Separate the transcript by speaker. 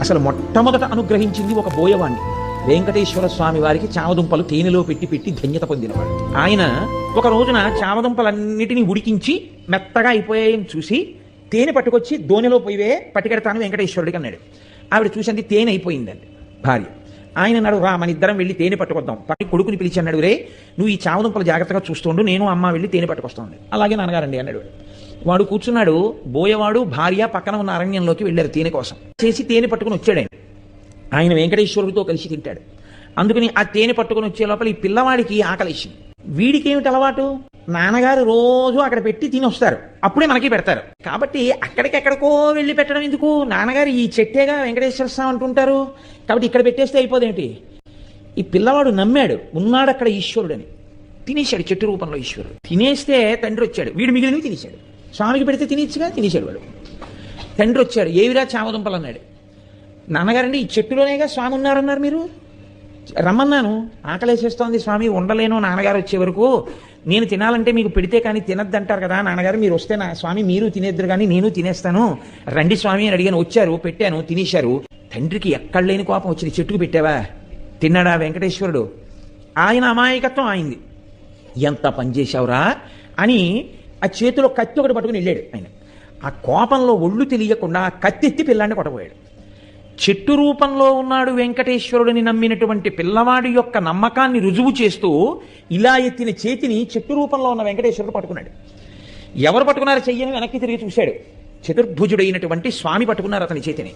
Speaker 1: అసలు మొట్టమొదట అనుగ్రహించింది ఒక బోయవాణ్ణి. వెంకటేశ్వర స్వామి వారికి చామదుంపలు తేనెలో పెట్టి పెట్టి ధన్యత పొందినవాడు ఆయన. ఒక రోజున చామదుంపలన్నిటినీ ఉడికించి మెత్తగా అయిపోయాయని చూసి తేనె పట్టుకొచ్చి దోణిలో పోయివే పట్టుకెడతాను వెంకటేశ్వరుడికి అన్నాడు. ఆవిడ చూసింది తేనె అయిపోయిందండి భార్య. ఆయన అన్నాడు, రా మన ఇద్దరం వెళ్ళి తేనె పట్టుకొద్దాం. పట్టి కొడుకుని పిలిచి అన్నాడు, రే నువ్వు ఈ చామదుంపలు జాగ్రత్తగా చూస్తుండు, నేను అమ్మ వెళ్ళి తేనె పట్టుకొస్తాను. అలాగే నాన్నగారండి అన్నాడు. వాడు కూర్చున్నాడు. బోయవాడు భార్య పక్కన ఉన్న అరణ్యంలోకి వెళ్ళారు తేనె కోసం. చేసి తేనె పట్టుకుని వచ్చాడు ఆయన. ఆయన వెంకటేశ్వరుడితో కలిసి తింటాడు. అందుకని ఆ తేనె పట్టుకుని వచ్చే లోపల ఈ పిల్లవాడికి ఆకలిసింది. వీడికి ఏమిటి అలవాటు, నాన్నగారు రోజు అక్కడ పెట్టి తిని వస్తారు, అప్పుడే మనకి పెడతారు. కాబట్టి అక్కడికెక్కడికో వెళ్ళి పెట్టడం ఎందుకు, నాన్నగారు ఈ చెట్టేగా వెంకటేశ్వర స్వామి అంటుంటారు, కాబట్టి ఇక్కడ పెట్టేస్తే అయిపోదేంటి. ఈ పిల్లవాడు నమ్మాడు, ఉన్నాడు అక్కడ ఈశ్వరుడని. తినేశాడు చెట్టు రూపంలో ఈశ్వరుడు. తినేస్తే తండ్రి వచ్చాడు, వీడు మిగిలినవి తినేశాడు. స్వామికి పెడితే తినేచ్చుగా, తినేశాడు వాడు. తండ్రి వచ్చాడు, ఏవిరా చామదుంపలు అన్నాడు. నాన్నగారండి ఈ చెట్టులోనేగా స్వామి ఉన్నారన్నారు, మీరు రమ్మన్నాను, ఆకలేసేస్తోంది స్వామి, ఉండలేను నాన్నగారు వచ్చే వరకు, నేను తినాలంటే మీకు పెడితే కానీ తినద్దంటారు కదా నాన్నగారు, మీరు వస్తే నా స్వామి మీరు తినేద్దరు కానీ నేను తినేస్తాను, రండి స్వామి అని అడిగాను. వచ్చారు, పెట్టాను, తినేశారు. తండ్రికి ఎక్కడ లేని కోపం వచ్చింది. చెట్టుకు పెట్టావా, తిన్నాడా వెంకటేశ్వరుడు, ఆయన అమాయకత్వం ఆయింది. ఎంత పనిచేశావురా అని ఆ చేతిలో కత్తి ఒకటి పట్టుకుని వెళ్ళాడు ఆయన. ఆ కోపంలో ఒళ్ళు తెలియకుండా కత్తెత్తి పిల్లాన్ని కొట్టబోయాడు. చెట్టు రూపంలో ఉన్నాడు వెంకటేశ్వరుడిని నమ్మినటువంటి పిల్లవాడి యొక్క నమ్మకాన్ని రుజువు చేస్తూ ఇలా ఎత్తిన చేతిని చెట్టు రూపంలో ఉన్న వెంకటేశ్వరుడు పట్టుకున్నాడు. ఎవరు పట్టుకున్నారు చెయ్యని వెనక్కి తిరిగి చూశాడు. చతుర్భుజుడైనటువంటి స్వామి పట్టుకున్నారు అతని చేతిని.